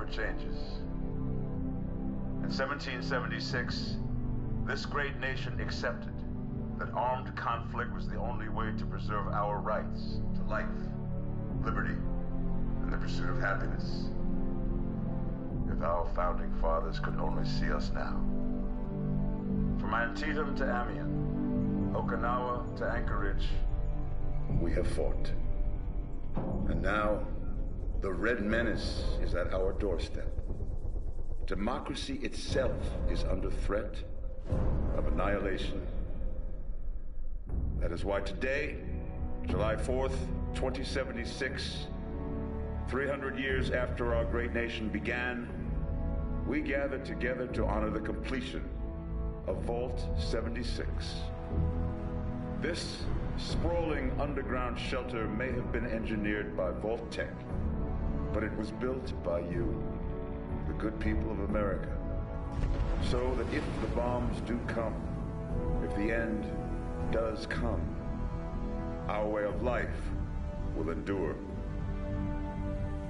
for changes. In 1776, this great nation accepted that armed conflict was the only way to preserve our rights to life, liberty, and the pursuit of happiness. If our founding fathers could only see us now. From Antietam to Amiens, Okinawa to Anchorage, we have fought. And now, the Red Menace is at our doorstep. Democracy itself is under threat of annihilation. That is why today, July 4th, 2076, 300 years after our great nation began, we gather together to honor the completion of Vault 76. This sprawling underground shelter may have been engineered by Vault Tech, but it was built by you, the good people of America, so that if the bombs do come, if the end does come, our way of life will endure.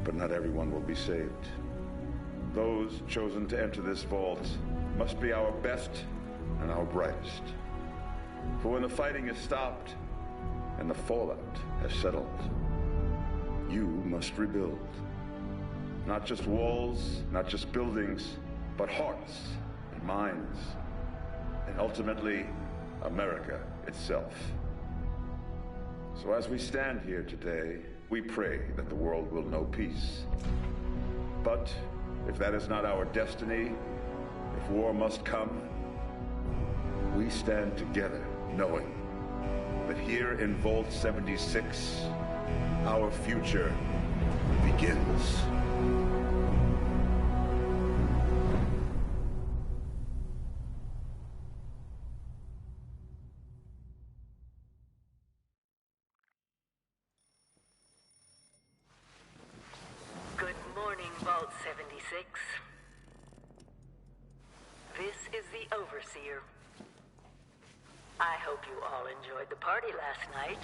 But not everyone will be saved. Those chosen to enter this vault must be our best and our brightest. For when the fighting is stopped and the fallout has settled, you must rebuild. Not just walls, not just buildings, but hearts and minds, and ultimately, America itself. So as we stand here today, we pray that the world will know peace. But if that is not our destiny, if war must come, we stand together knowing that here in Vault 76, our future begins. Good morning, Vault 76. This is the Overseer. I hope you all enjoyed the party last night,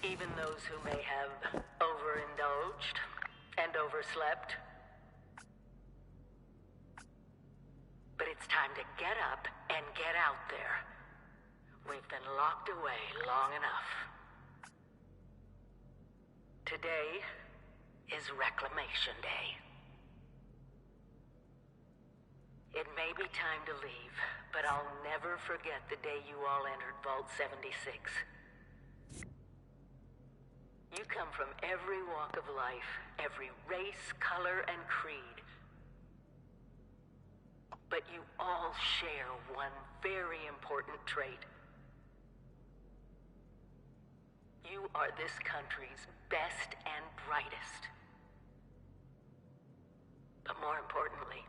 even those who may have overindulged and overslept. But it's time to get up and get out there. We've been locked away long enough. Today is Reclamation Day. It may be time to leave, but I'll never forget the day you all entered Vault 76. You come from every walk of life, every race, color, and creed. But you all share one very important trait. You are this country's best and brightest. But more importantly,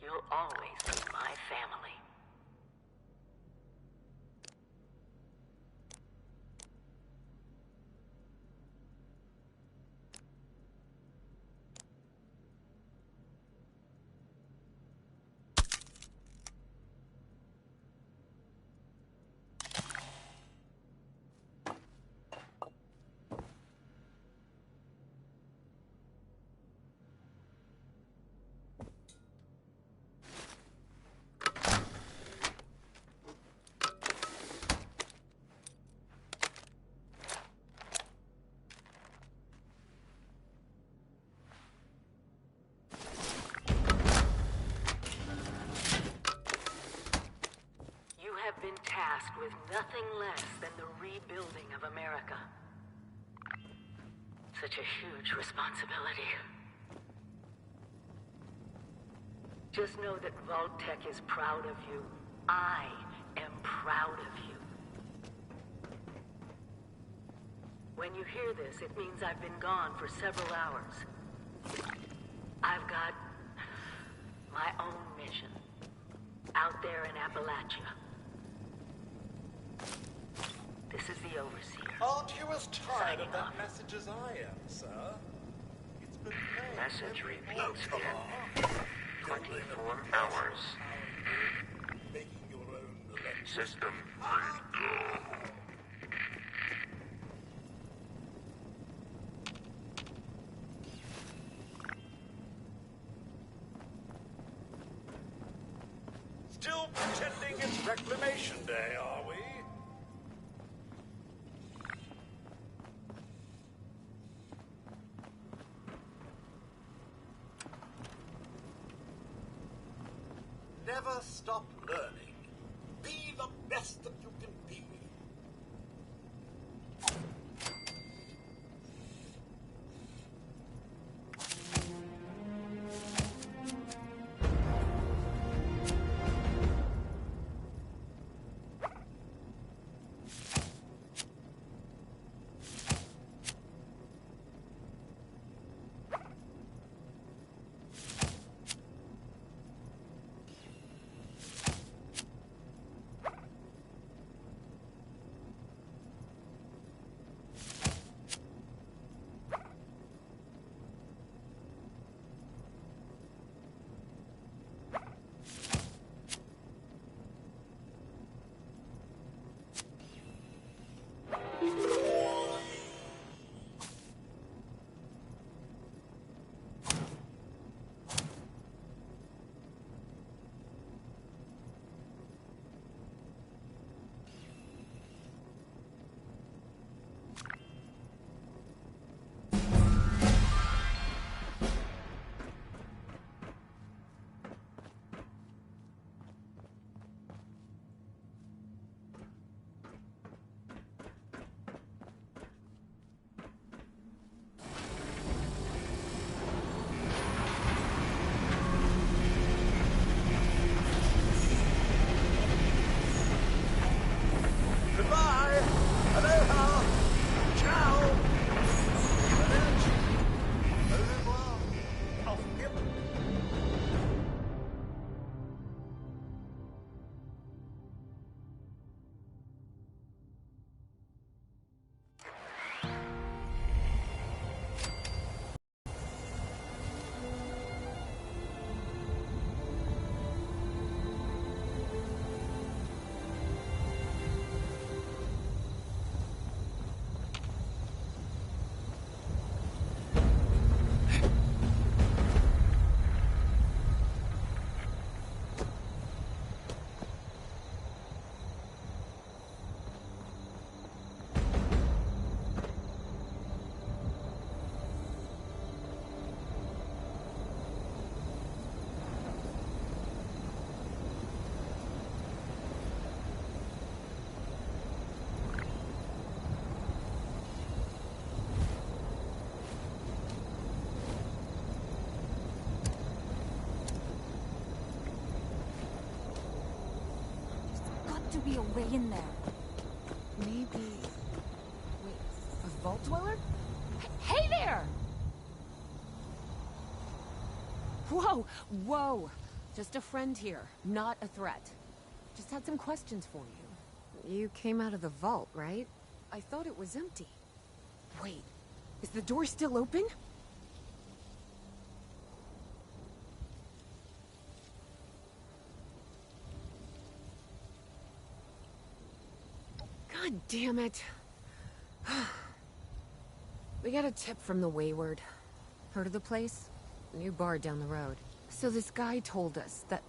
you'll always be my family. Been tasked with nothing less than the rebuilding of America. Such a huge responsibility. Just know that Vault Tech is proud of you. I am proud of you. When you hear this, it means I've been gone for several hours. I've got my own mission out there in Appalachia. This is the Overseer. Aren't you as tired Signing of that off. message as I am, sir? It's been Message repeats in 24 hours. making your own electric. System read. Still pretending it's Reclamation Day, are we? Never stop learning. Be the best that you can be. Goodbye! Aloha! Ciao! Arrivederci! Au revoir! Auf Wiedersehen! To be a way in there. Maybe... Wait, a vault dweller? Hey there! Whoa, whoa! Just a friend here, not a threat. Just had some questions for you. You came out of the vault, right? I thought it was empty. Wait, is the door still open? God damn it. We got a tip from the Wayward. Heard of the place? New bar down the road. So this guy told us that...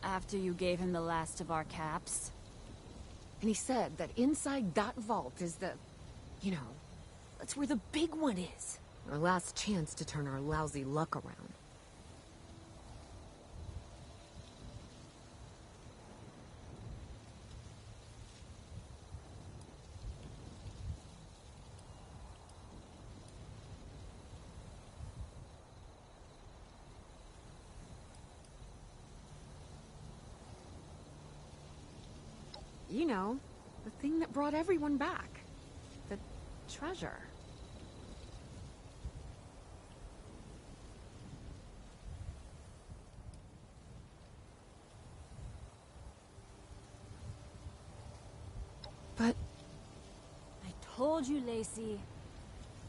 After you gave him the last of our caps? And he said that inside that vault is the... You know, that's where the big one is. Our last chance to turn our lousy luck around. You know, the thing that brought everyone back. The treasure. But... I told you, Lacey.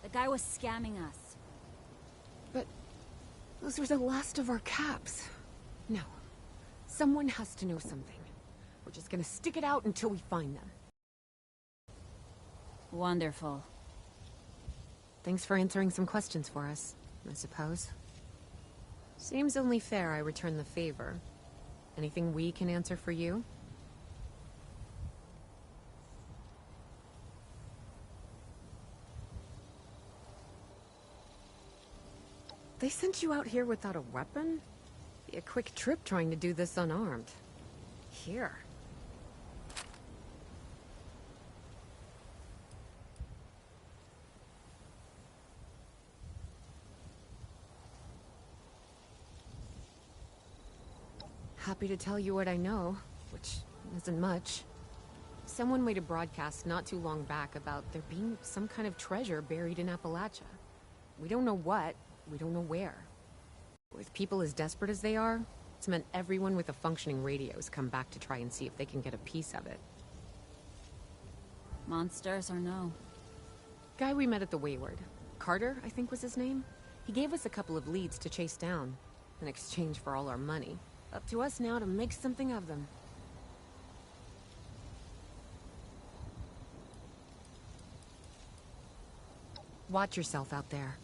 The guy was scamming us. But... those were the last of our caps. No. Someone has to know something. We're just gonna stick it out until we find them. Wonderful. Thanks for answering some questions for us, I suppose. Seems only fair I return the favor. Anything we can answer for you? They sent you out here without a weapon? Be a quick trip trying to do this unarmed. Here. Happy to tell you what I know, which isn't much. Someone made a broadcast not too long back about there being some kind of treasure buried in Appalachia. We don't know what, we don't know where. With people as desperate as they are, it's meant everyone with a functioning radio has come back to try and see if they can get a piece of it. Monsters or no? Guy we met at the Wayward. Carter, I think was his name. He gave us a couple of leads to chase down, in exchange for all our money. Up to us now to make something of them. Watch yourself out there.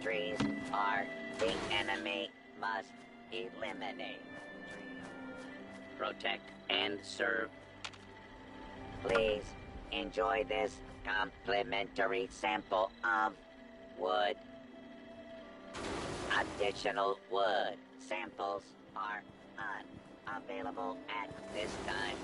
Trees are the enemy. Must eliminate. Protect and serve. Please enjoy this complimentary sample of wood. Additional wood samples are unavailable at this time.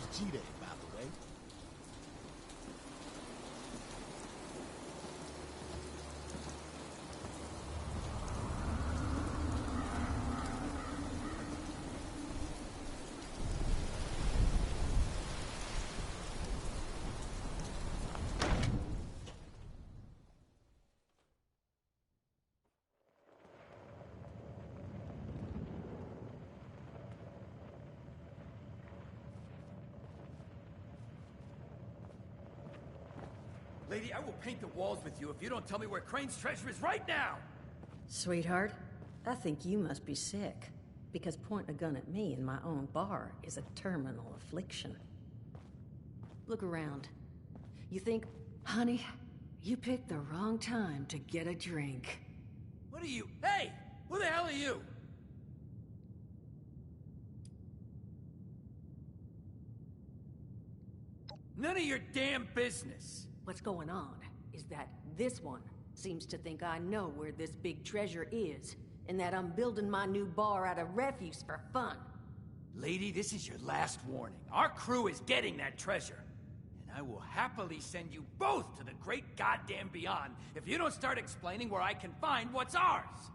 Who's G-Day, by the way? Lady, I will paint the walls with you if you don't tell me where Crane's treasure is right now! Sweetheart, I think you must be sick. Because pointing a gun at me in my own bar is a terminal affliction. Look around. You think, honey, you picked the wrong time to get a drink. What are you? Hey! Who the hell are you? None of your damn business! What's going on is that this one seems to think I know where this big treasure is, and that I'm building my new bar out of refuse for fun. Lady, this is your last warning. Our crew is getting that treasure. And I will happily send you both to the great goddamn beyond if you don't start explaining where I can find what's ours!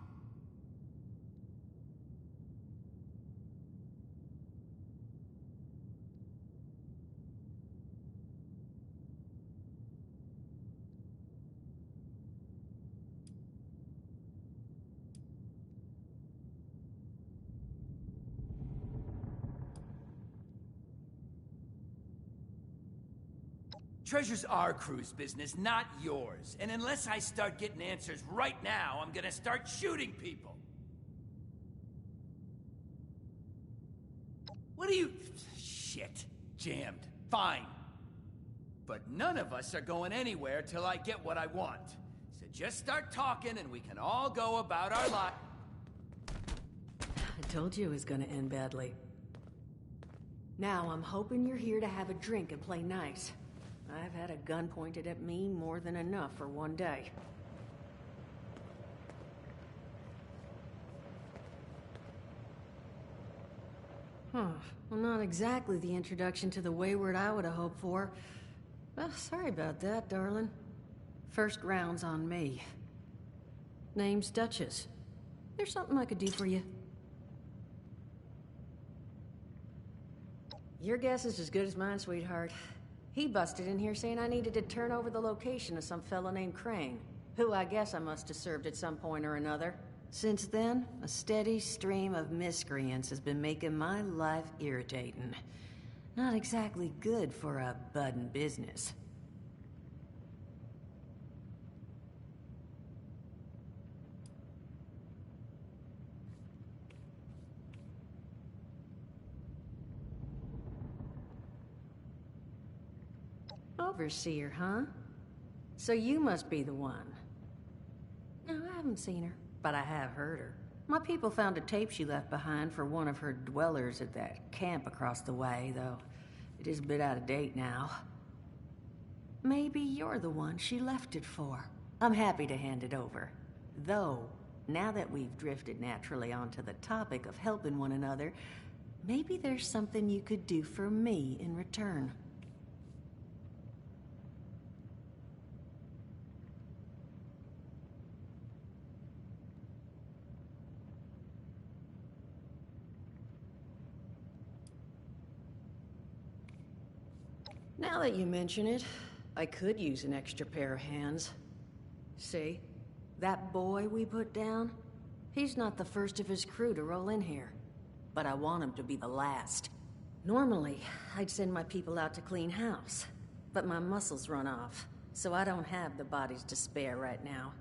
Treasure's our crew's business, not yours. And unless I start getting answers right now, I'm gonna start shooting people. What are you... Shit. Jammed. Fine. But none of us are going anywhere till I get what I want. So just start talking and we can all go about our life. I told you it was gonna end badly. Now I'm hoping you're here to have a drink and play nice. I've had a gun pointed at me more than enough for one day. Well, not exactly the introduction to the Wayward I would have hoped for. Well, sorry about that, darling. First round's on me. Name's Duchess. There's something I could do for you. Your guess is as good as mine, sweetheart. He busted in here saying I needed to turn over the location of some fella named Crane, who I guess I must have served at some point or another. Since then, a steady stream of miscreants has been making my life irritating. Not exactly good for a budding business. Overseer, huh? So you must be the one. No, I haven't seen her, but I have heard her. My people found a tape she left behind for one of her dwellers at that camp across the way, though it is a bit out of date now. Maybe you're the one she left it for. I'm happy to hand it over. Though, now that we've drifted naturally onto the topic of helping one another, maybe there's something you could do for me in return. Now that you mention it, I could use an extra pair of hands. See? That boy we put down? He's not the first of his crew to roll in here. But I want him to be the last. Normally, I'd send my people out to clean house. But my muscles run off, so I don't have the bodies to spare right now.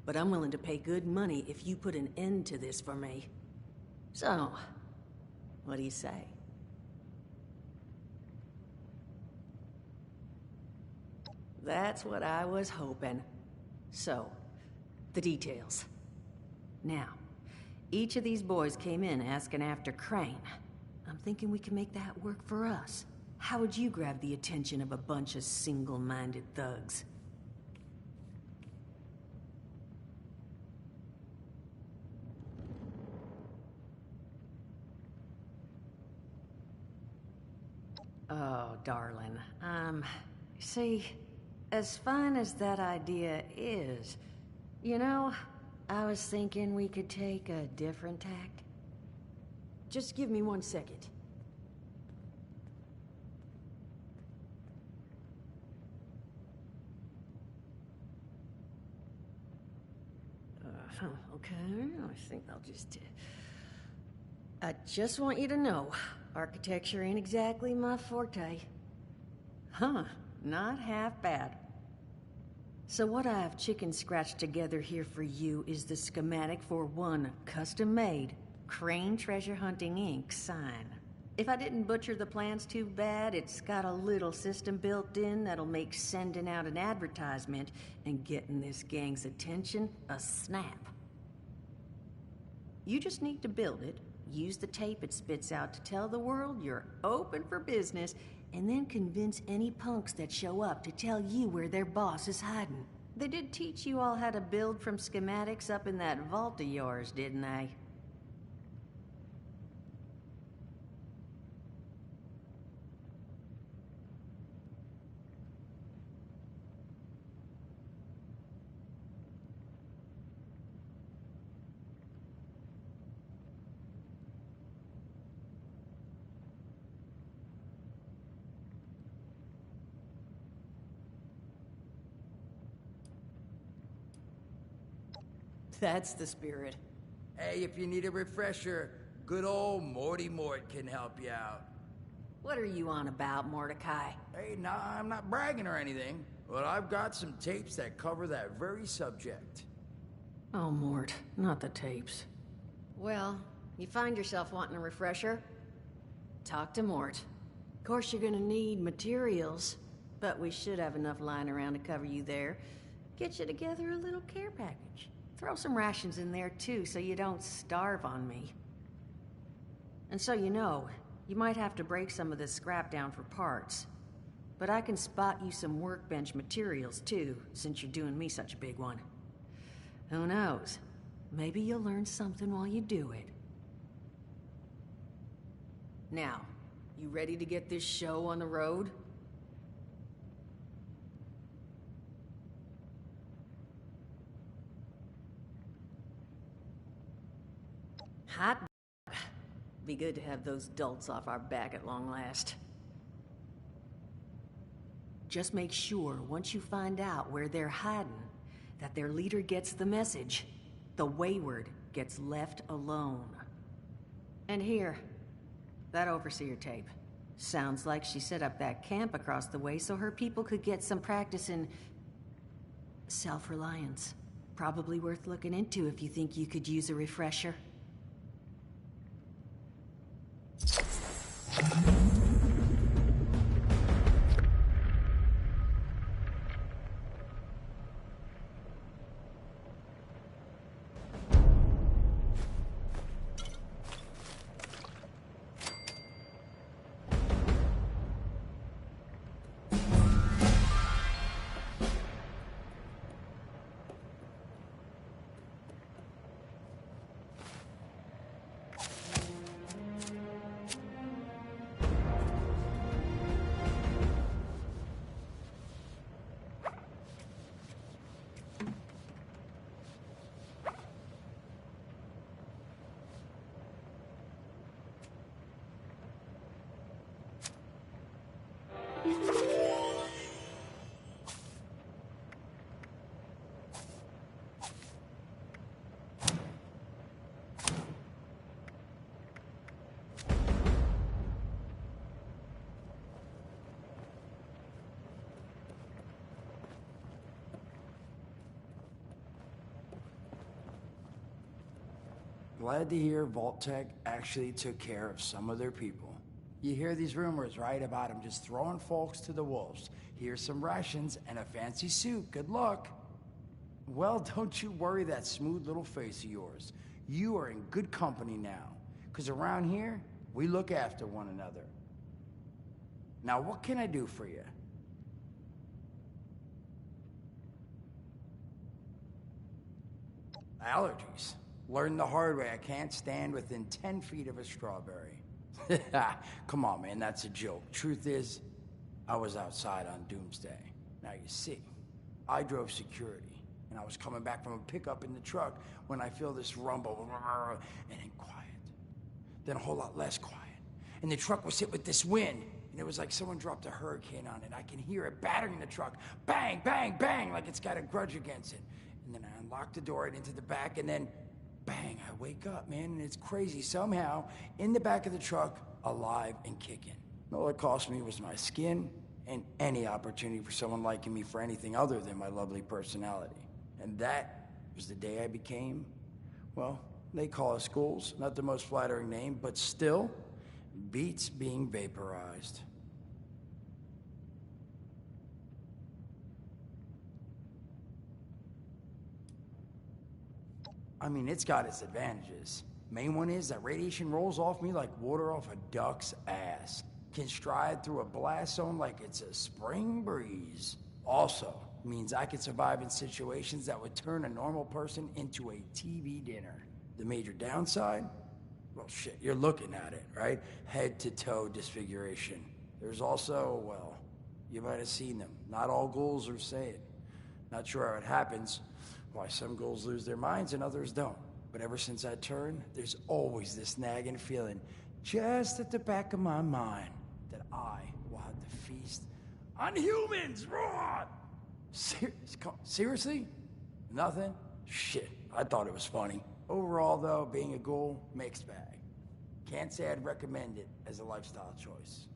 But I'm willing to pay good money if you put an end to this for me. So, what do you say? That's what I was hoping. So, the details. Now, each of these boys came in asking after Crane. I'm thinking we can make that work for us. How would you grab the attention of a bunch of single-minded thugs? Oh, darling. See, as fine as that idea is, you know, I was thinking we could take a different tack. Just give me 1 second. Okay, I think I'll just... I just want you to know, architecture ain't exactly my forte. Huh, not half bad. So what I've chicken scratched together here for you is the schematic for one custom-made Crane Treasure Hunting Inc. sign. If I didn't butcher the plans too bad, it's got a little system built in that'll make sending out an advertisement and getting this gang's attention a snap. You just need to build it, use the tape it spits out to tell the world you're open for business, and then convince any punks that show up to tell you where their boss is hiding. They did teach you all how to build from schematics up in that vault of yours, didn't they? That's the spirit. Hey, if you need a refresher, good old Morty Mort can help you out. What are you on about, Mordecai? Hey, nah, I'm not bragging or anything, but I've got some tapes that cover that very subject. Oh, Mort, not the tapes. Well, you find yourself wanting a refresher? Talk to Mort. Of course, you're gonna need materials, but we should have enough lying around to cover you there. Get you together a little care package. Throw some rations in there, too, so you don't starve on me. And so you know, you might have to break some of this scrap down for parts. But I can spot you some workbench materials, too, since you're doing me such a big one. Who knows? Maybe you'll learn something while you do it. Now, you ready to get this show on the road? Hot. Be good to have those dolts off our back at long last. Just make sure, once you find out where they're hiding, that their leader gets the message. The wayward gets left alone. And here, that overseer tape. Sounds like she set up that camp across the way so her people could get some practice in self-reliance. Probably worth looking into if you think you could use a refresher. Glad to hear Vault-Tec actually took care of some of their people. You hear these rumors, right, about them just throwing folks to the wolves. Here's some rations and a fancy suit. Good luck. Well, don't you worry that smooth little face of yours. You are in good company now. Because around here, we look after one another. Now, what can I do for you? Allergies. Learned the hard way I can't stand within 10 feet of a strawberry. Come on, man, that's a joke. Truth is, I was outside on Doomsday. Now you see, I drove security, and I was coming back from a pickup in the truck when I feel this rumble, and then quiet. Then a whole lot less quiet. And the truck was hit with this wind, and it was like someone dropped a hurricane on it. I can hear it battering the truck. Bang, bang, bang, like it's got a grudge against it. And then I unlocked the door and into the back, and then bang, I wake up, man, and it's crazy. Somehow, in the back of the truck, alive and kicking. All it cost me was my skin and any opportunity for someone liking me for anything other than my lovely personality. And that was the day I became, well, they call us ghouls. Not the most flattering name, but still beats being vaporized. I mean, it's got its advantages. Main one is that radiation rolls off me like water off a duck's ass. Can stride through a blast zone like it's a spring breeze. Also, means I can survive in situations that would turn a normal person into a TV dinner. The major downside? Well, shit, you're looking at it, right? Head to toe disfiguration. There's also, well, you might have seen them. Not all ghouls are sane. Not sure how it happens, why some ghouls lose their minds and others don't. But ever since I turned, there's always this nagging feeling just at the back of my mind that I will have to feast on humans, raw! Seriously? Nothing? Shit, I thought it was funny. Overall, though, being a ghoul, mixed bag. Can't say I'd recommend it as a lifestyle choice.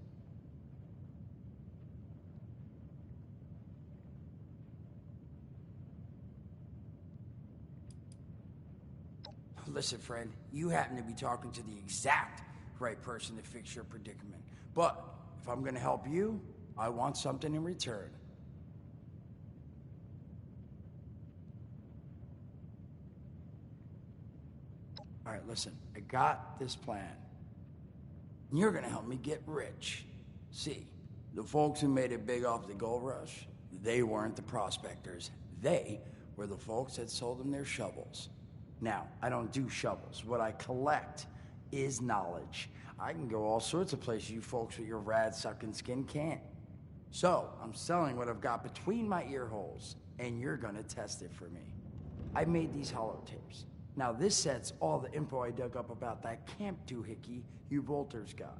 Listen, friend, you happen to be talking to the exact right person to fix your predicament. But if I'm gonna help you, I want something in return. All right, listen, I got this plan. You're gonna help me get rich. See, the folks who made it big off the gold rush, they weren't the prospectors. They were the folks that sold them their shovels. Now, I don't do shovels. What I collect is knowledge. I can go all sorts of places you folks with your rad-sucking skin can't. So, I'm selling what I've got between my ear holes, and you're gonna test it for me. I made these holotapes. Now, this set's all the info I dug up about that camp doohickey you Volters got.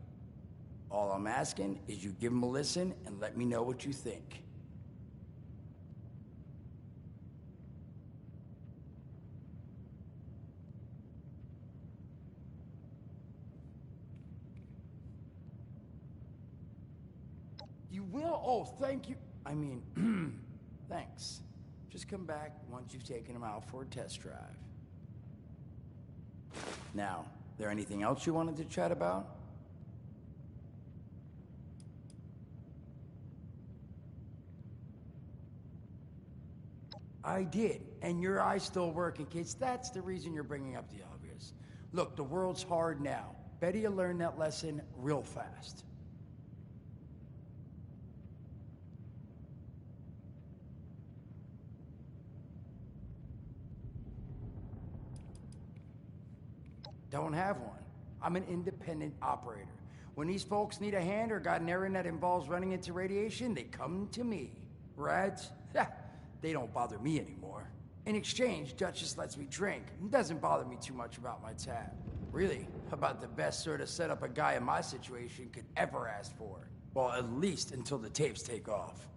All I'm asking is you give them a listen and let me know what you think. You will? Oh, thank you. I mean, thanks. Just come back once you've taken them out for a test drive. Now, there anything else you wanted to chat about? I did, and your eyes still work in case that's the reason you're bringing up the obvious. Look, the world's hard now. Better you learn that lesson real fast. Don't have one. I'm an independent operator. When these folks need a hand or got an errand that involves running into radiation, they come to me. Rads? They don't bother me anymore. In exchange, Duchess lets me drink. It doesn't bother me too much about my tab. Really, about the best sort of setup a guy in my situation could ever ask for. Well, at least until the tapes take off.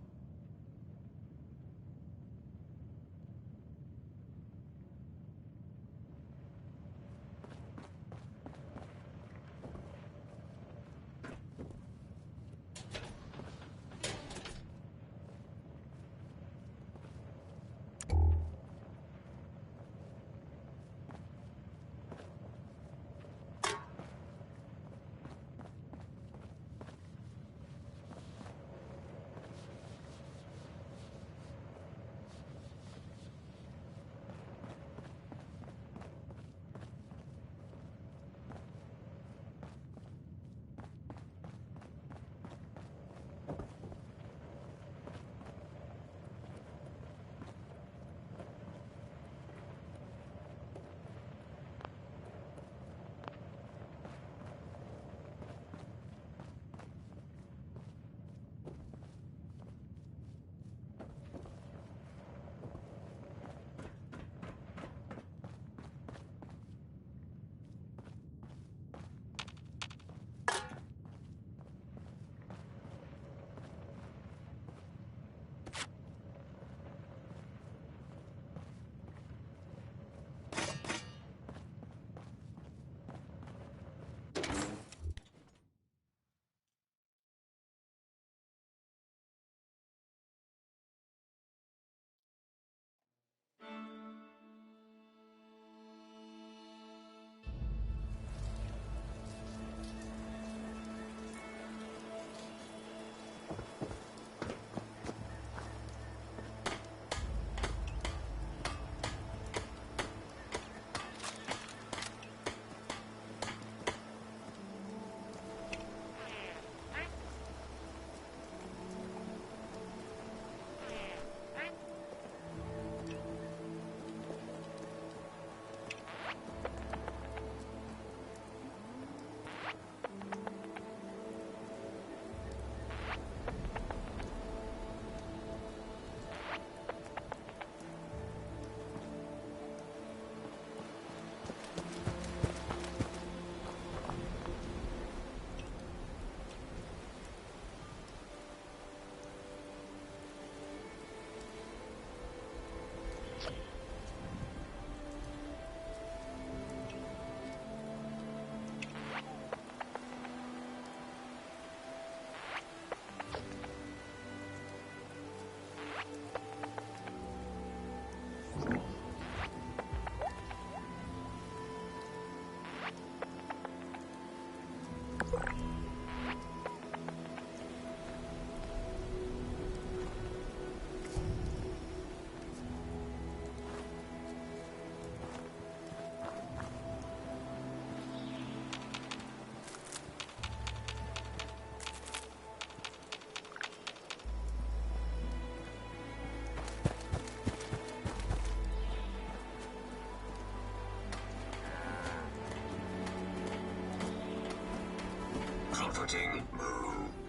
on footing. Move.